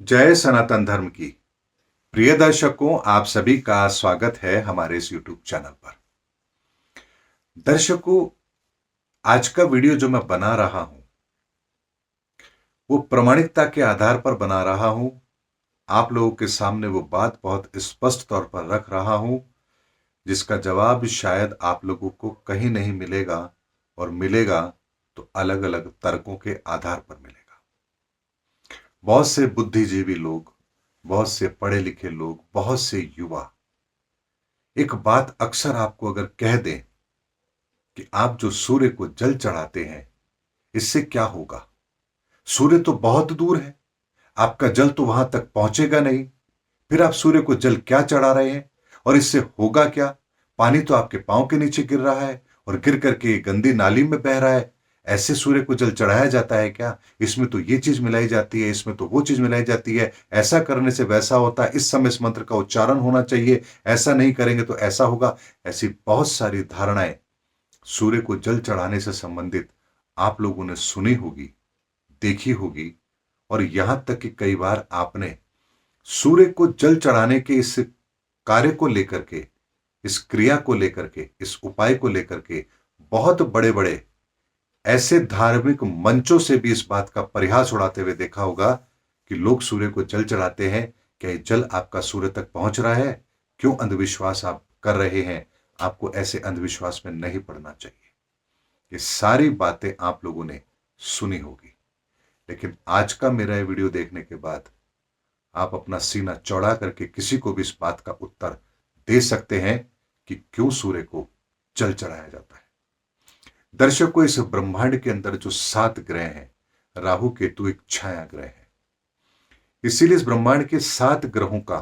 जय सनातन धर्म की प्रिय दर्शकों, आप सभी का स्वागत है हमारे इस YouTube चैनल पर। दर्शकों, आज का वीडियो जो मैं बना रहा हूं वो प्रामाणिकता के आधार पर बना रहा हूं। आप लोगों के सामने वो बात बहुत स्पष्ट तौर पर रख रहा हूं जिसका जवाब शायद आप लोगों को कहीं नहीं मिलेगा, और मिलेगा तो अलग अलग तर्कों के आधार पर मिलेगा। बहुत से बुद्धिजीवी लोग, बहुत से पढ़े लिखे लोग, बहुत से युवा एक बात अक्सर आपको अगर कह दें कि आप जो सूर्य को जल चढ़ाते हैं इससे क्या होगा। सूर्य तो बहुत दूर है, आपका जल तो वहां तक पहुंचेगा नहीं, फिर आप सूर्य को जल क्या चढ़ा रहे हैं और इससे होगा क्या। पानी तो आपके पांव के नीचे गिर रहा है और गिर करके गंदी नाली में बह रहा है। ऐसे सूर्य को जल चढ़ाया जाता है क्या? इसमें तो ये चीज मिलाई जाती है, इसमें तो वो चीज मिलाई जाती है, ऐसा करने से वैसा होता है, इस समय इस मंत्र का उच्चारण होना चाहिए, ऐसा नहीं करेंगे तो ऐसा होगा। ऐसी बहुत सारी धारणाएं सूर्य को जल चढ़ाने से संबंधित आप लोगों ने सुनी होगी, देखी होगी, और यहां तक कि कई बार आपने सूर्य को जल चढ़ाने के इस कार्य को लेकर के, इस क्रिया को लेकर के, इस उपाय को लेकर के बहुत बड़े बड़े ऐसे धार्मिक मंचों से भी इस बात का परिहास उड़ाते हुए देखा होगा कि लोग सूर्य को जल चढ़ाते हैं, क्या ये जल आपका सूर्य तक पहुंच रहा है? क्यों अंधविश्वास आप कर रहे हैं? आपको ऐसे अंधविश्वास में नहीं पड़ना चाहिए। ये सारी बातें आप लोगों ने सुनी होगी, लेकिन आज का मेरा ये वीडियो देखने के बाद आप अपना सीना चौड़ा करके किसी को भी इस बात का उत्तर दे सकते हैं कि क्यों सूर्य को जल चढ़ाया जाता है। दर्शकों, इस ब्रह्मांड के अंदर जो 7 ग्रह हैं, राहु केतु एक छाया ग्रह है। इसीलिए इस ब्रह्मांड के 7 ग्रहों का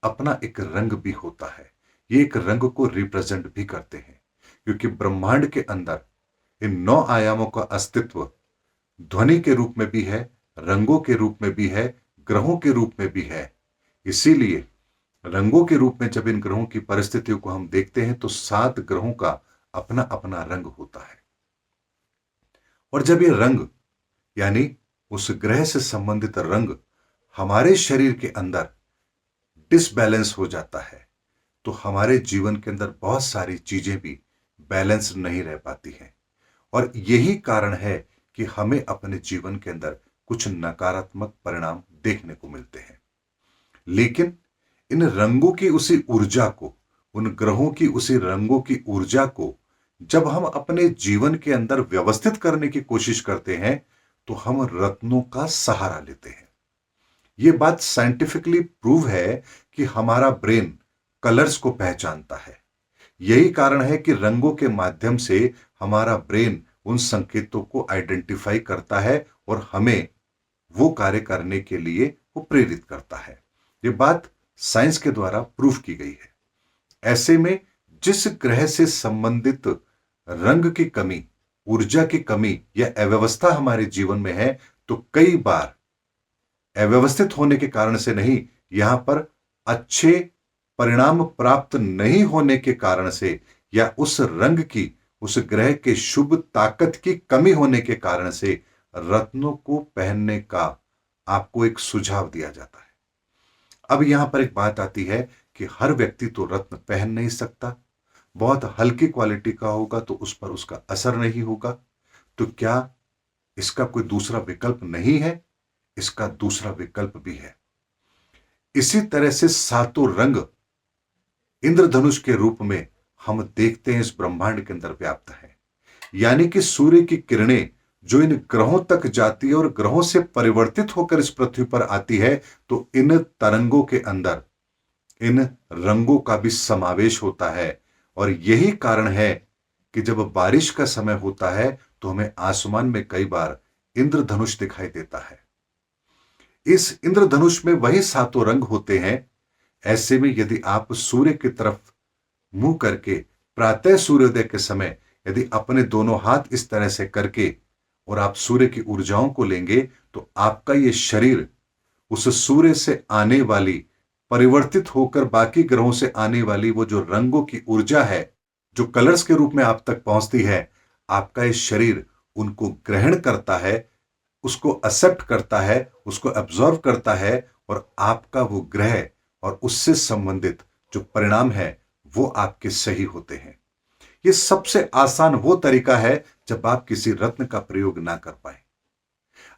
अपना एक रंग भी होता है। ये एक रंग को रिप्रेजेंट भी करते हैं, क्योंकि ब्रह्मांड के अंदर इन 9 आयामों का अस्तित्व ध्वनि के रूप में भी है, रंगों के रूप में भी है, ग्रहों के रूप में भी है। इसीलिए रंगों के रूप में जब इन ग्रहों की परिस्थितियों को हम देखते हैं तो 7 ग्रहों का अपना अपना रंग होता है। और जब ये रंग, यानी उस ग्रह से संबंधित रंग हमारे शरीर के अंदर डिसबैलेंस हो जाता है तो हमारे जीवन के अंदर बहुत सारी चीजें भी बैलेंस नहीं रह पाती हैं। और यही कारण है कि हमें अपने जीवन के अंदर कुछ नकारात्मक परिणाम देखने को मिलते हैं। लेकिन इन रंगों की उसी ऊर्जा को, उन ग्रहों की उसी रंगों की ऊर्जा को जब हम अपने जीवन के अंदर व्यवस्थित करने की कोशिश करते हैं तो हम रत्नों का सहारा लेते हैं। यह बात साइंटिफिकली प्रूव है कि हमारा ब्रेन कलर्स को पहचानता है। यही कारण है कि रंगों के माध्यम से हमारा ब्रेन उन संकेतों को आइडेंटिफाई करता है और हमें वो कार्य करने के लिए वो प्रेरित करता है। ये बात साइंस के द्वारा प्रूफ की गई है। ऐसे में जिस ग्रह से संबंधित रंग की कमी, ऊर्जा की कमी या अव्यवस्था हमारे जीवन में है तो कई बार अव्यवस्थित होने के कारण से नहीं, यहां पर अच्छे परिणाम प्राप्त नहीं होने के कारण से, या उस रंग की, उस ग्रह के शुभ ताकत की कमी होने के कारण से रत्नों को पहनने का आपको एक सुझाव दिया जाता है। अब यहां पर एक बात आती है कि हर व्यक्ति तो रत्न पहन नहीं सकता, बहुत हल्की क्वालिटी का होगा तो उस पर उसका असर नहीं होगा। तो क्या इसका कोई दूसरा विकल्प नहीं है? इसका दूसरा विकल्प भी है। इसी तरह से सातों रंग इंद्रधनुष के रूप में हम देखते हैं इस ब्रह्मांड के अंदर व्याप्त है। यानी कि सूर्य की किरणें जो इन ग्रहों तक जाती है और ग्रहों से परिवर्तित होकर इस पृथ्वी पर आती है तो इन तरंगों के अंदर इन रंगों का भी समावेश होता है। और यही कारण है कि जब बारिश का समय होता है तो हमें आसमान में कई बार इंद्रधनुष दिखाई देता है। इस इंद्रधनुष में वही सातों रंग होते हैं। ऐसे में यदि आप सूर्य की तरफ मुंह करके प्रातः सूर्योदय के समय यदि अपने दोनों हाथ इस तरह से करके और आप सूर्य की ऊर्जाओं को लेंगे तो आपका यह शरीर उस सूर्य से आने वाली, परिवर्तित होकर बाकी ग्रहों से आने वाली वो जो रंगों की ऊर्जा है, जो कलर्स के रूप में आप तक पहुंचती है, आपका ये शरीर उनको ग्रहण करता है, उसको एक्सेप्ट करता है, उसको एब्जॉर्व करता है और आपका वो ग्रह और उससे संबंधित जो परिणाम है वो आपके सही होते हैं। ये सबसे आसान वो तरीका है जब आप किसी रत्न का प्रयोग ना कर पाए।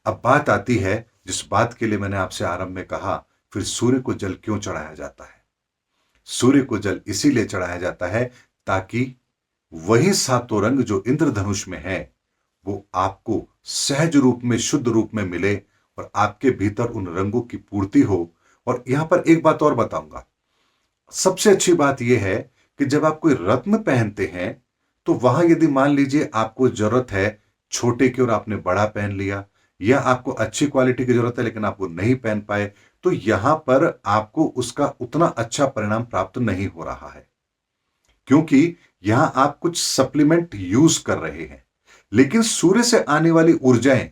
अब बात आती है जिस बात के लिए मैंने आपसे आरंभ में कहा, फिर सूर्य को जल क्यों चढ़ाया जाता है? सूर्य को जल इसीलिए चढ़ाया जाता है ताकि वही सातों रंग जो इंद्रधनुष में है वो आपको सहज रूप में, शुद्ध रूप में मिले और आपके भीतर उन रंगों की पूर्ति हो। और यहां पर एक बात और बताऊंगा, सबसे अच्छी बात यह है कि जब आप कोई रत्न पहनते हैं तो वहां यदि मान लीजिए आपको जरूरत है छोटे की और आपने बड़ा पहन लिया, या आपको अच्छी क्वालिटी की जरूरत है लेकिन आप वो नहीं पहन पाए, तो यहां पर आपको उसका उतना अच्छा परिणाम प्राप्त नहीं हो रहा है, क्योंकि यहां आप कुछ सप्लीमेंट यूज कर रहे हैं। लेकिन सूर्य से आने वाली ऊर्जाएं,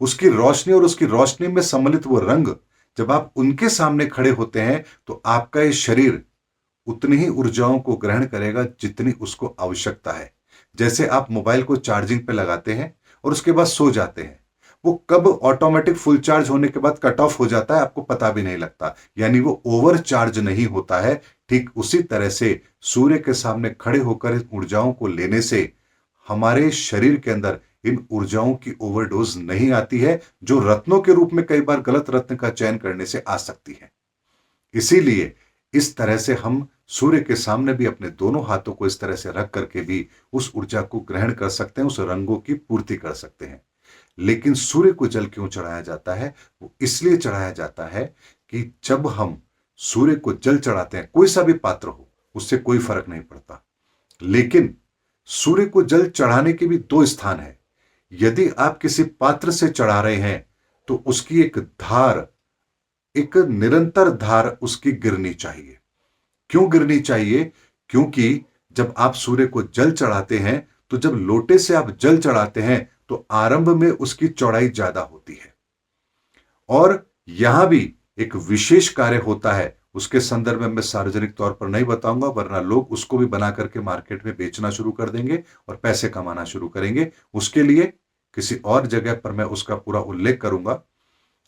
उसकी रोशनी और उसकी रोशनी में सम्मिलित वो रंग, जब आप उनके सामने खड़े होते हैं तो आपका ये शरीर उतनी ही ऊर्जाओं को ग्रहण करेगा जितनी उसको आवश्यकता है। जैसे आप मोबाइल को चार्जिंग पे लगाते हैं और उसके बाद सो जाते हैं, वो कब ऑटोमेटिक फुल चार्ज होने के बाद कट ऑफ हो जाता है आपको पता भी नहीं लगता, यानी वो ओवर चार्ज नहीं होता है। ठीक उसी तरह से सूर्य के सामने खड़े होकर इन ऊर्जाओं को लेने से हमारे शरीर के अंदर इन ऊर्जाओं की ओवरडोज नहीं आती है, जो रत्नों के रूप में कई बार गलत रत्न का चयन करने से आ सकती है। इसीलिए इस तरह से हम सूर्य के सामने भी अपने दोनों हाथों को इस तरह से रख करके भी उस ऊर्जा को ग्रहण कर सकते हैं, उस रंगों की पूर्ति कर सकते हैं। लेकिन सूर्य को जल क्यों चढ़ाया जाता है? वो इसलिए चढ़ाया जाता है कि जब हम सूर्य को जल चढ़ाते हैं, कोई सा भी पात्र हो उससे कोई फर्क नहीं पड़ता, लेकिन सूर्य को जल चढ़ाने के भी दो स्थान है। यदि आप किसी पात्र से चढ़ा रहे हैं तो उसकी एक धार, एक निरंतर धार उसकी गिरनी चाहिए। क्यों गिरनी चाहिए? क्योंकि जब आप सूर्य को जल चढ़ाते हैं तो जब लोटे से आप जल चढ़ाते हैं तो आरंभ में उसकी चौड़ाई ज्यादा होती है, और यहां भी एक विशेष कार्य होता है। उसके संदर्भ में मैं सार्वजनिक तौर पर नहीं बताऊंगा, वरना लोग उसको भी बना करके मार्केट में बेचना शुरू कर देंगे और पैसे कमाना शुरू करेंगे। उसके लिए किसी और जगह पर मैं उसका पूरा उल्लेख करूंगा।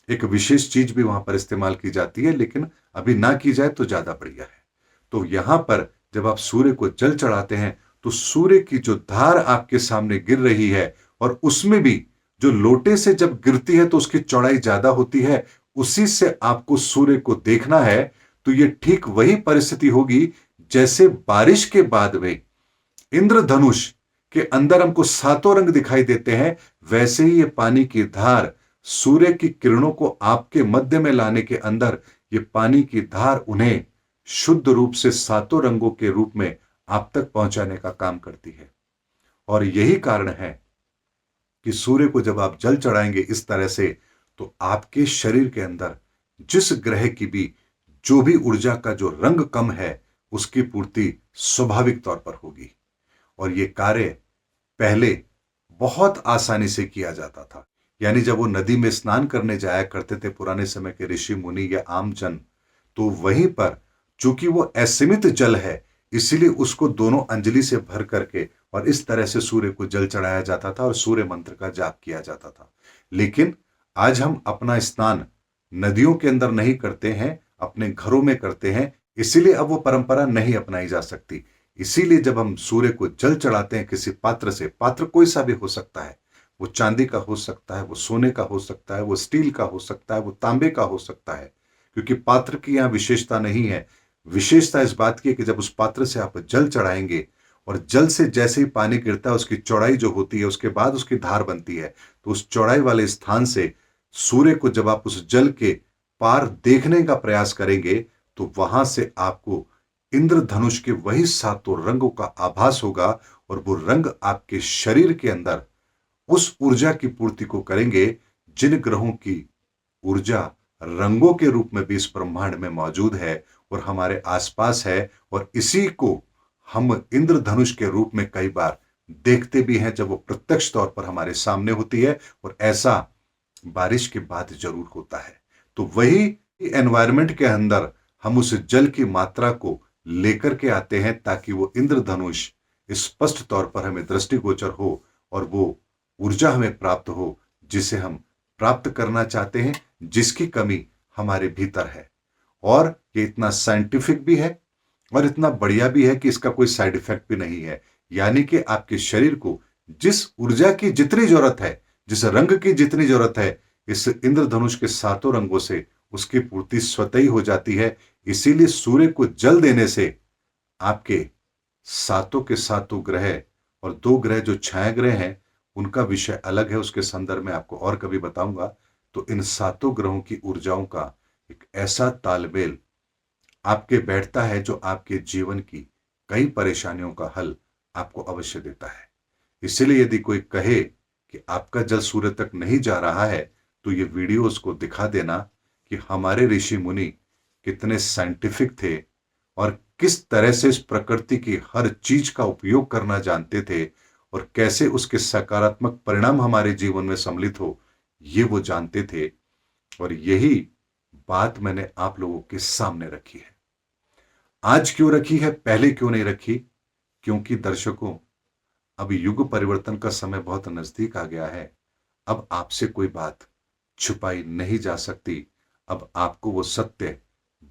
एक विशेष चीज भी वहां पर इस्तेमाल की जाती है, लेकिन अभी ना की जाए तो ज्यादा बढ़िया है। तो यहां पर जब आप सूर्य को जल चढ़ाते हैं तो सूर्य की जो धार आपके सामने गिर रही है, और उसमें भी जो लोटे से जब गिरती है तो उसकी चौड़ाई ज्यादा होती है, उसी से आपको सूर्य को देखना है। तो यह ठीक वही परिस्थिति होगी जैसे बारिश के बाद में इंद्रधनुष के अंदर हमको सातों रंग दिखाई देते हैं, वैसे ही ये पानी की धार सूर्य की किरणों को आपके मध्य में लाने के अंदर, ये पानी की धार उन्हें शुद्ध रूप से सातों रंगों के रूप में आप तक पहुंचाने का काम करती है। और यही कारण है कि सूर्य को जब आप जल चढ़ाएंगे इस तरह से, तो आपके शरीर के अंदर जिस ग्रह की भी जो भी ऊर्जा का जो रंग कम है उसकी पूर्ति स्वाभाविक तौर पर होगी। और यह कार्य पहले बहुत आसानी से किया जाता था। यानी जब वो नदी में स्नान करने जाया करते थे पुराने समय के ऋषि मुनि या आम जन, तो वहीं पर चूंकि वो असीमित जल है, इसीलिए उसको दोनों अंजलि से भर करके और इस तरह से सूर्य को जल चढ़ाया जाता था और सूर्य मंत्र का जाप किया जाता था। लेकिन आज हम अपना स्नान नदियों के अंदर नहीं करते हैं, अपने घरों में करते हैं, इसीलिए अब वो परंपरा नहीं अपनाई जा सकती। इसीलिए जब हम सूर्य को जल चढ़ाते हैं किसी पात्र से, पात्र कोई सा भी हो सकता है, वो चांदी का हो सकता है, वो सोने का हो सकता है, वो स्टील का हो सकता है, वो तांबे का हो सकता है, क्योंकि पात्र की यहां विशेषता नहीं है। विशेषता इस बात की है कि जब उस पात्र से आप जल चढ़ाएंगे और जल से जैसे ही पानी गिरता है उसकी चौड़ाई जो होती है उसके बाद उसकी धार बनती है, तो उस चौड़ाई वाले स्थान से सूर्य को जब आप उस जल के पार देखने का प्रयास करेंगे तो वहां से आपको इंद्रधनुष के वही सातों रंगों का आभास होगा, और वो रंग आपके शरीर के अंदर उस ऊर्जा की पूर्ति को करेंगे जिन ग्रहों की ऊर्जा रंगों के रूप में भी इस ब्रह्मांड में मौजूद है और हमारे आसपास है। और इसी को हम इंद्रधनुष के रूप में कई बार देखते भी हैं जब वो प्रत्यक्ष तौर पर हमारे सामने होती है, और ऐसा बारिश के बाद जरूर होता है। तो वही एनवायरनमेंट के अंदर हम उस जल की मात्रा को लेकर के आते हैं ताकि वो इंद्रधनुष स्पष्ट तौर पर हमें दृष्टिगोचर हो और वो ऊर्जा हमें प्राप्त हो जिसे हम प्राप्त करना चाहते हैं, जिसकी कमी हमारे भीतर है। और ये इतना साइंटिफिक भी है और इतना बढ़िया भी है कि इसका कोई साइड इफेक्ट भी नहीं है। यानी कि आपके शरीर को जिस ऊर्जा की जितनी जरूरत है, जिस रंग की जितनी जरूरत है, इस इंद्रधनुष के सातों रंगों से उसकी पूर्ति स्वतः ही हो जाती है। इसीलिए सूर्य को जल देने से आपके सातों के सातों ग्रह, और दो ग्रह जो छाया ग्रह हैं उनका विषय अलग है, उसके संदर्भ में आपको और कभी बताऊंगा। तो इन सातों ग्रहों की ऊर्जाओं का एक ऐसा तालमेल आपके बैठता है जो आपके जीवन की कई परेशानियों का हल आपको अवश्य देता है। इसलिए यदि कोई कहे कि आपका जल सूर्य तक नहीं जा रहा है, तो ये वीडियो उसको दिखा देना कि हमारे ऋषि मुनि कितने साइंटिफिक थे और किस तरह से इस प्रकृति की हर चीज का उपयोग करना जानते थे और कैसे उसके सकारात्मक परिणाम हमारे जीवन में सम्मिलित हो, ये वो जानते थे। और यही बात मैंने आप लोगों के सामने रखी है। आज क्यों रखी है, पहले क्यों नहीं रखी? क्योंकि दर्शकों, अब युग परिवर्तन का समय बहुत नजदीक आ गया है। अब आपसे कोई बात छुपाई नहीं जा सकती। अब आपको वो सत्य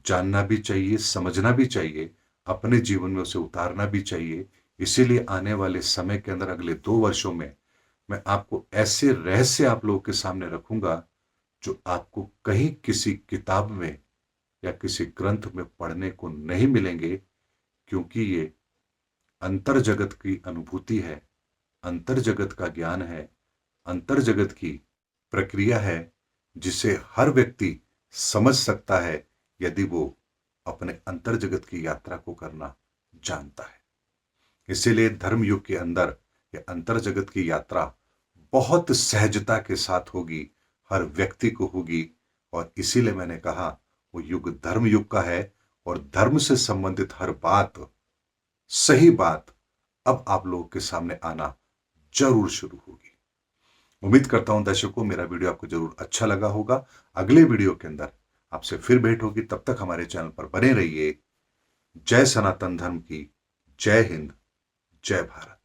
जानना भी चाहिए, समझना भी चाहिए, अपने जीवन में उसे उतारना भी चाहिए। इसीलिए आने वाले समय के अंदर अगले 2 वर्षों में मैं आपको ऐसे रहस्य आप लोगों के सामने रखूंगा जो आपको कहीं किसी किताब में या किसी ग्रंथ में पढ़ने को नहीं मिलेंगे। क्योंकि ये अंतर जगत की अनुभूति है, अंतर जगत का ज्ञान है, अंतर जगत की प्रक्रिया है, जिसे हर व्यक्ति समझ सकता है यदि वो अपने अंतर जगत की यात्रा को करना जानता है। इसीलिए धर्म युग के अंदर ये अंतर जगत की यात्रा बहुत सहजता के साथ होगी, हर व्यक्ति को होगी। और इसीलिए मैंने कहा वो युग धर्म युग का है और धर्म से संबंधित हर बात, सही बात अब आप लोगों के सामने आना जरूर शुरू होगी। उम्मीद करता हूं दर्शकों मेरा वीडियो आपको जरूर अच्छा लगा होगा। अगले वीडियो के अंदर आपसे फिर भेंट होगी, तब तक हमारे चैनल पर बने रहिए। जय सनातन धर्म की, जय हिंद, जय भारत।